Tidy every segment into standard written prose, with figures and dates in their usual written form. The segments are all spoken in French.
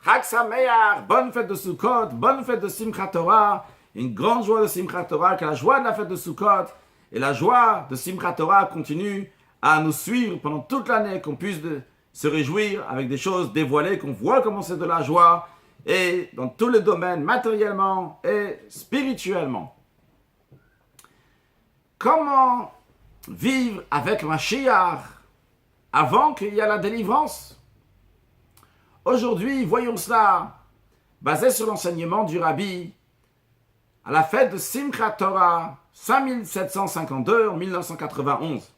Chag Sameach, bonne fête de Sukkot, bonne fête de Simchat Torah, une grande joie de Simchat Torah, que la joie de la fête de Sukkot et la joie de Simchat Torah continuent à nous suivre pendant toute l'année, qu'on puisse se réjouir avec des choses dévoilées, qu'on voit comment c'est de la joie, et dans tous les domaines, matériellement et spirituellement. Comment vivre avec Mashiach avant qu'il y ait la délivrance? Aujourd'hui, voyons cela, basé sur l'enseignement du Rabbi, à la fête de Simchat Torah, 5752 en 1991.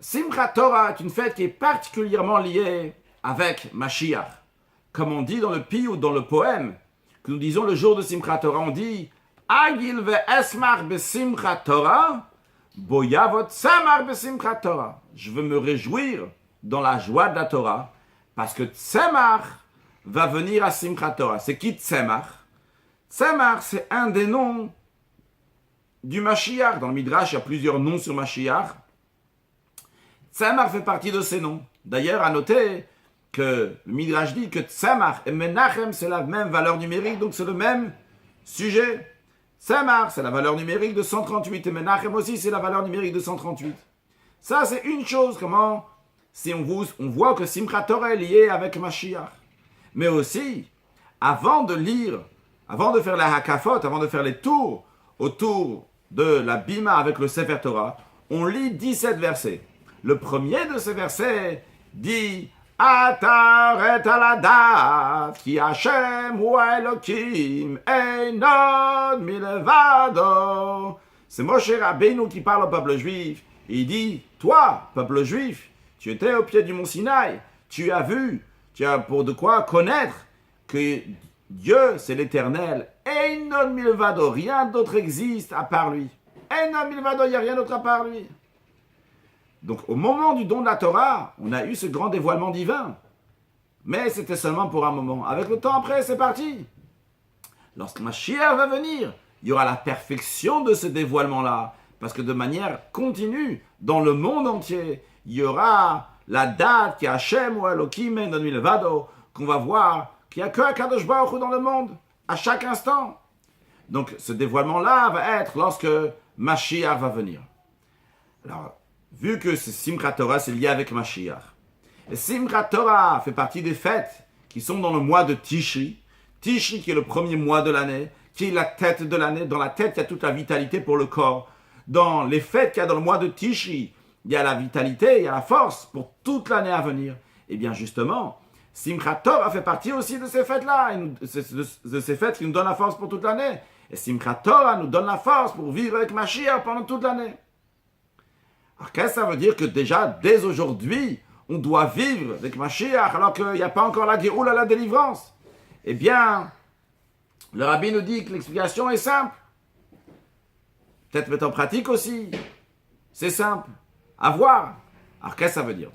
Simchat Torah est une fête qui est particulièrement liée avec Mashiach. Comme on dit dans le pi ou dans le poème, que nous disons le jour de Simchat Torah, on dit Agil ve'esmach besimchat Torah, boyavot samar besimchat Torah. Je veux me réjouir dans la joie de la Torah, parce que Tzemach va venir à Simchat Torah. C'est qui Tzemach? Tzemach, c'est un des noms du Mashiach. Dans le Midrash, il y a plusieurs noms sur Mashiach. Tzemach fait partie de ces noms. D'ailleurs, à noter que le Midrash dit que Tzemach et Menachem, c'est la même valeur numérique, donc c'est le même sujet. Tzemach, c'est la valeur numérique de 138, et Menachem aussi, c'est la valeur numérique de 138. Ça, c'est une chose, comment... Si on voit que Simchat Torah est lié avec Mashiach. Mais aussi, avant de lire, avant de faire la hakafot, avant de faire les tours autour de la bima avec le Sefer Torah, on lit 17 versets. Le premier de ces versets dit Atar et aladat ki Hashem hu Elokim einod milevado. C'est Moshe Rabbeinu qui parle au peuple juif. Il dit, toi, peuple juif, tu étais au pied du mont Sinaï, tu as vu, tu as pour de quoi connaître que Dieu, c'est l'Éternel. Einon milvado, rien d'autre existe à part lui. Einon milvado, il n'y a rien d'autre à part lui. Donc au moment du don de la Torah, on a eu ce grand dévoilement divin. Mais c'était seulement pour un moment. Avec le temps après, c'est parti. Lorsque Mashiach va venir, il y aura la perfection de ce dévoilement-là. Parce que de manière continue, dans le monde entier, il y aura la date qui est Hashem ou Elohim en milvado, qu'on va voir qu'il n'y a que Akadosh Baruch Hu dans le monde, à chaque instant. Donc ce dévoilement-là va être lorsque Mashiach va venir. Alors, vu que ce Simchat Torah, c'est lié avec Mashiach, et Simchat Torah fait partie des fêtes qui sont dans le mois de Tishri, Tishri qui est le premier mois de l'année, qui est la tête de l'année, dans la tête il y a toute la vitalité pour le corps. Dans les fêtes qu'il y a dans le mois de Tishri, il y a la vitalité, il y a la force pour toute l'année à venir. Et bien justement, Simchat Torah fait partie aussi de ces fêtes-là, de ces fêtes qui nous donnent la force pour toute l'année. Et Simchat Torah nous donne la force pour vivre avec Mashiach pendant toute l'année. Alors qu'est-ce que ça veut dire que déjà, dès aujourd'hui, on doit vivre avec Mashiach alors qu'il n'y a pas encore la Géoula, la délivrance? Eh bien, le Rabbi nous dit que l'explication est simple. Peut-être mettre en pratique aussi. C'est simple. À voir. Alors qu'est-ce que ça veut dire?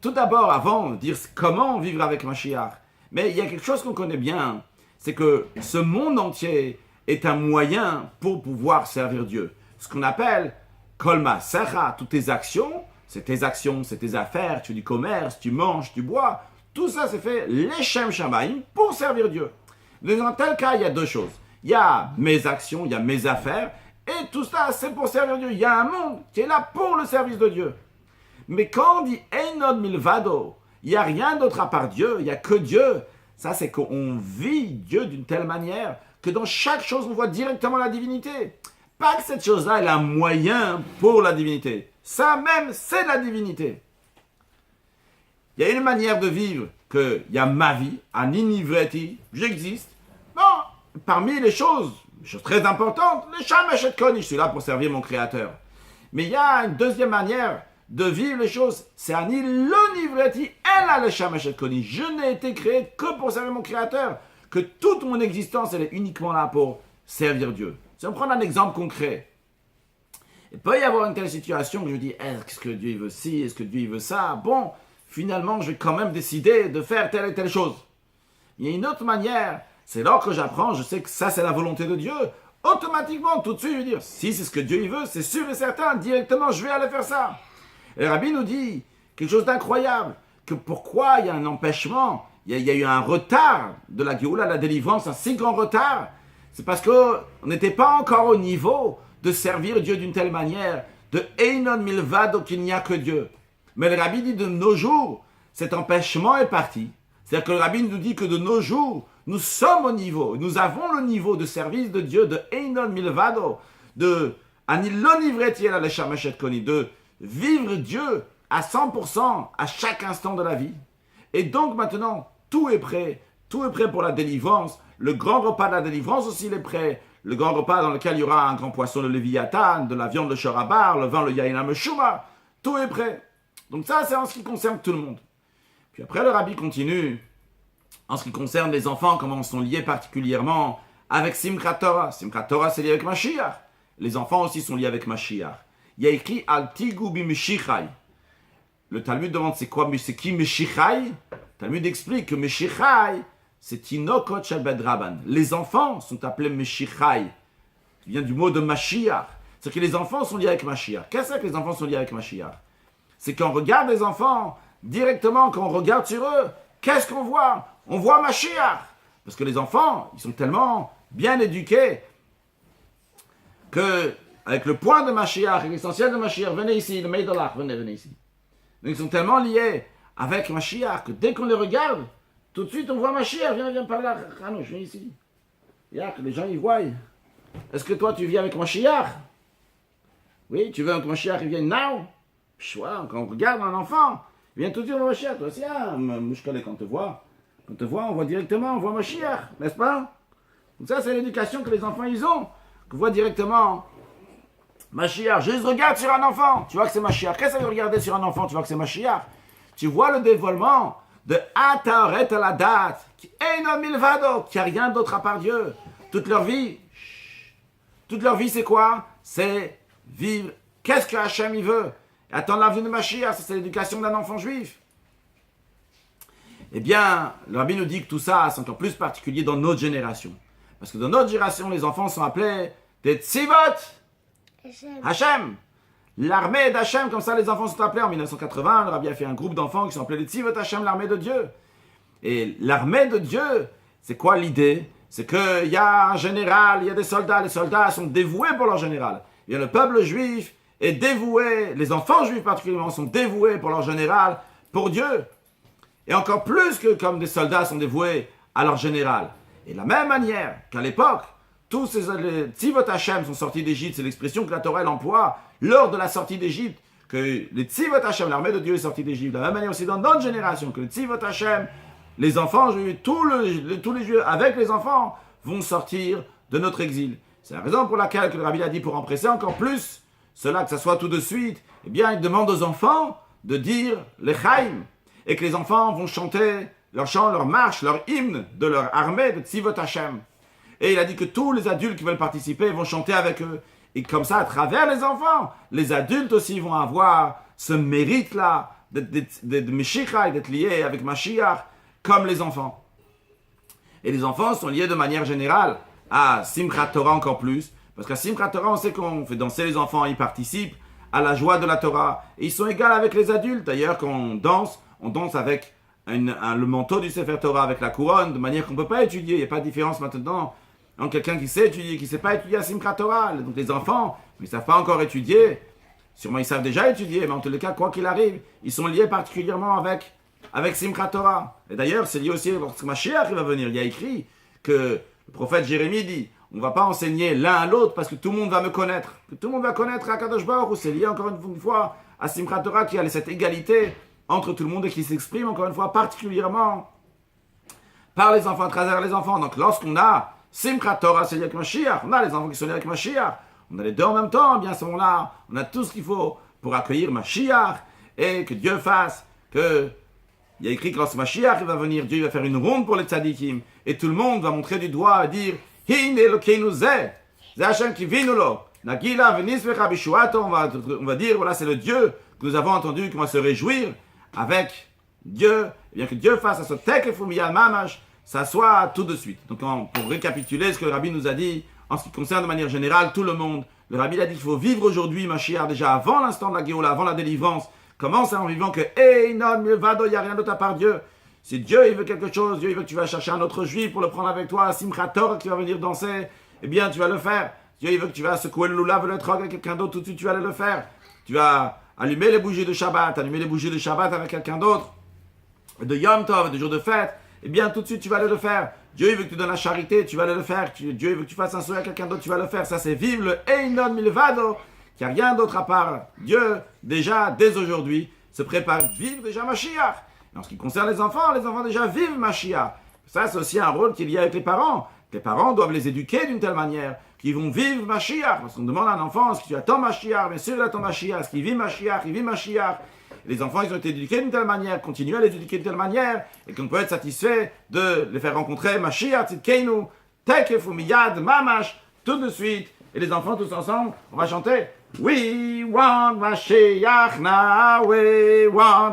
Tout d'abord, avant de dire comment vivre avec Mashiach, mais il y a quelque chose qu'on connaît bien, c'est que ce monde entier est un moyen pour pouvoir servir Dieu. Ce qu'on appelle Kolma Secha, toutes tes actions, c'est tes affaires, tu fais du commerce, tu manges, tu bois, tout ça c'est fait Leshem Shamayim pour servir Dieu. Dans tel cas, il y a deux choses. Il y a mes actions, il y a mes affaires, et tout ça, c'est pour servir Dieu. Il y a un monde qui est là pour le service de Dieu. Mais quand on dit « Einod milvado », il n'y a rien d'autre à part Dieu, il n'y a que Dieu. Ça, c'est qu'on vit Dieu d'une telle manière que dans chaque chose, on voit directement la divinité. Pas que cette chose-là est un moyen pour la divinité. Ça même, c'est la divinité. Il y a une manière de vivre qu'il y a ma vie, un inivreti, j'existe. Bon, parmi les choses très importante, le Shamachet Koni, je suis là pour servir mon Créateur. Mais il y a une deuxième manière de vivre les choses, c'est Ani l'onivreti, elle a le Shamachet Koni. Je n'ai été créé que pour servir mon Créateur, que toute mon existence, elle est uniquement là pour servir Dieu. Si on prend un exemple concret, il peut y avoir une telle situation que je dis, est-ce que Dieu veut ci, est-ce que Dieu veut ça? Bon, finalement, je vais quand même décider de faire telle et telle chose. Il y a une autre manière. C'est là que j'apprends, je sais que ça c'est la volonté de Dieu. Automatiquement, tout de suite, je vais dire, si c'est ce que Dieu veut, c'est sûr et certain, directement, je vais aller faire ça. Et le Rabbi nous dit quelque chose d'incroyable, que pourquoi il y a un empêchement, il y a eu un retard de la Géoula, la délivrance, un si grand retard. C'est parce qu'on n'était pas encore au niveau de servir Dieu d'une telle manière, de Einon Milvado, qu'il n'y a que Dieu. Mais le Rabbi dit de nos jours, cet empêchement est parti. C'est-à-dire que le Rabbi nous dit que de nos jours, nous sommes au niveau, nous avons le niveau de service de Dieu, de Einon Milvado, de de vivre Dieu à 100% à chaque instant de la vie. Et donc maintenant, tout est prêt pour la délivrance. Le grand repas de la délivrance aussi il est prêt. Le grand repas dans lequel il y aura un grand poisson, le Léviathan, de la viande, le Shorabar, le vin, le Yaina Meshuma. Tout est prêt. Donc ça, c'est en ce qui concerne tout le monde. Puis après, le Rabbi continue. En ce qui concerne les enfants, comment ils sont liés particulièrement avec Simchat Torah. Simchat Torah, c'est lié avec Mashiach. Les enfants aussi sont liés avec Mashiach. Il y a écrit Al Tigu B'Meshichai. Le Talmud demande c'est quoi, c'est qui Meshichai? Le Talmud explique que Meshichai, c'est Tinokot Shel Bet Rabban. Les enfants sont appelés Meshichai, qui vient du mot de Mashiach. C'est que les enfants sont liés avec Mashiach. Qu'est-ce que les enfants sont liés avec Mashiach? C'est qu'on regarde les enfants, directement, quand on regarde sur eux, qu'est-ce qu'on voit? On voit Mashiach. Parce que les enfants, ils sont tellement bien éduqués que, avec le point de Mashiach, l'essentiel de Mashiach, venez ici, le Meidolach, venez ici. Donc ils sont tellement liés avec Mashiach que dès qu'on les regarde, tout de suite on voit Mashiach, viens par là, Hanouch, viens ici. Regarde, que les gens y voient. Est-ce que toi tu vis avec Mashiach? Oui, tu veux que Mashiach il vienne now? Quand on regarde un enfant, il vient tout de suite voir Mashiach. Toi aussi, Mouchkale, quand on te voit, on voit directement, on voit Mashiach, n'est-ce pas? Donc ça c'est l'éducation que les enfants ils ont. Que voit directement Mashiach. Juste regarde sur un enfant, tu vois que c'est Mashiach. Qu'est-ce que ça veut regarder sur un enfant, tu vois que c'est Mashiach? Tu vois le dévoilement de Ataret la date, qui est non milvado, qui a rien d'autre à part Dieu. Toute leur vie, c'est quoi? C'est vivre. Qu'est-ce que Hachem il veut? Attendre la venue de Mashiach, c'est l'éducation d'un enfant juif. Eh bien, le Rabbi nous dit que tout ça, c'est encore plus particulier dans notre génération. Parce que dans notre génération, les enfants sont appelés des Tzivot Hachem. L'armée d'Hachem, comme ça les enfants sont appelés en 1980. Le Rabbi a fait un groupe d'enfants qui sont appelés les Tzivot Hachem, l'armée de Dieu. Et l'armée de Dieu, c'est quoi l'idée? C'est qu'il y a un général, il y a des soldats. Les soldats sont dévoués pour leur général. Et le peuple juif est dévoué, les enfants juifs particulièrement sont dévoués pour leur général, pour Dieu. Et encore plus que comme des soldats sont dévoués à leur général. Et de la même manière qu'à l'époque, tous ces Tzivot Hachem sont sortis d'Égypte, c'est l'expression que la Torah emploie lors de la sortie d'Égypte, que les Tzivot Hachem, l'armée de Dieu est sortie d'Égypte. De la même manière aussi dans notre génération, que les Tzivot Hachem, les enfants juifs, tous les juifs avec les enfants vont sortir de notre exil. C'est la raison pour laquelle que le Rabbi a dit pour empresser encore plus cela, que ça soit tout de suite, eh bien il demande aux enfants de dire l'Echaim, et que les enfants vont chanter leur chant, leur marche, leur hymne de leur armée de Tzivot Hachem. Et il a dit que tous les adultes qui veulent participer vont chanter avec eux. Et comme ça, à travers les enfants, les adultes aussi vont avoir ce mérite-là de Meshichai, d'être liés avec Mashiach, comme les enfants. Et les enfants sont liés de manière générale à Simchat Torah encore plus. Parce qu'à Simchat Torah, on sait qu'on fait danser les enfants, ils participent à la joie de la Torah. Et ils sont égaux avec les adultes. D'ailleurs, quand on danse avec le manteau du Sefer Torah, avec la couronne, de manière qu'on ne peut pas étudier. Il n'y a pas de différence maintenant entre quelqu'un qui sait étudier et qui ne sait pas étudier à Simchat Torah. Donc les enfants, ils ne savent pas encore étudier. Sûrement, ils savent déjà étudier, mais en tous les cas, quoi qu'il arrive, ils sont liés particulièrement avec Simchat Torah. Et d'ailleurs, c'est lié aussi lorsque Mashiach va venir. Il y a écrit que le prophète Jérémie dit, on ne va pas enseigner l'un à l'autre parce que tout le monde va me connaître. Que tout le monde va connaître Akadosh Baruch Hu. C'est lié encore une fois à Simchat Torah qui a cette égalité entre tout le monde et qui s'exprime encore une fois particulièrement par les enfants, à travers les enfants. Donc lorsqu'on a Simchat Torah, c'est lié avec Mashiach, on a les enfants qui sont liés avec Mashiach, on a les deux en même temps, bien à ce moment-là, on a tout ce qu'il faut pour accueillir Mashiach et que Dieu fasse que... Il y a écrit que lorsque Mashiach va venir, Dieu va faire une ronde pour les tzadikim et tout le monde va montrer du doigt et dire Hin Elokeinu Zeh, c'est Hachem qui vit nous là. Nagila venisvecha bishuato, on va dire voilà c'est le Dieu que nous avons entendu, qu'on va se réjouir avec Dieu, et bien que Dieu fasse à ce tekef umiyal mamash, ça soit tout de suite. Donc pour récapituler ce que le Rabbi nous a dit, en ce qui concerne de manière générale tout le monde, le Rabbi a dit qu'il faut vivre aujourd'hui Mashiach déjà avant l'instant de la Géoula, avant la délivrance, Commence en vivant que hey, non, milvado, il n'y a rien d'autre à part Dieu. Si Dieu il veut quelque chose, Dieu il veut que tu vas chercher un autre juif pour le prendre avec toi, Simchat Torah qui va venir danser, eh bien tu vas le faire. Dieu il veut que tu vas secouer le lulav, le trog avec quelqu'un d'autre, tout de suite tu vas aller le faire. Tu vas allumer les bougies de Shabbat, avec quelqu'un d'autre, de Yom Tov, de jour de fête, eh bien tout de suite tu vas aller le faire. Dieu il veut que tu donnes la charité, tu vas aller le faire. Dieu il veut que tu fasses un sourire à quelqu'un d'autre, tu vas le faire. Ça c'est vivre le Einon Milvado, qu'il n'y a rien d'autre à part Dieu, déjà, dès aujourd'hui, se prépare, vivre déjà Mashiach. Et en ce qui concerne les enfants déjà vivent Mashiach. Ça c'est aussi un rôle qu'il y a avec les parents. Les parents doivent les éduquer d'une telle manière qu'ils vont vivre Mashiach. Parce qu'on demande à un enfant, est-ce que tu attends Mashiach? Bien sûr il attend Mashiach. Est-ce qu'il vit Mashiach? Il vit Mashiach. Les enfants, ils ont été éduqués d'une telle manière, continuez à les éduquer d'une telle manière, et qu'on peut être satisfait de les faire rencontrer Mashiach, Tzidkeinu, Tekef ou Miyad, Mamash, tout de suite. Et les enfants, tous ensemble, on va chanter We want Mashiach now, we want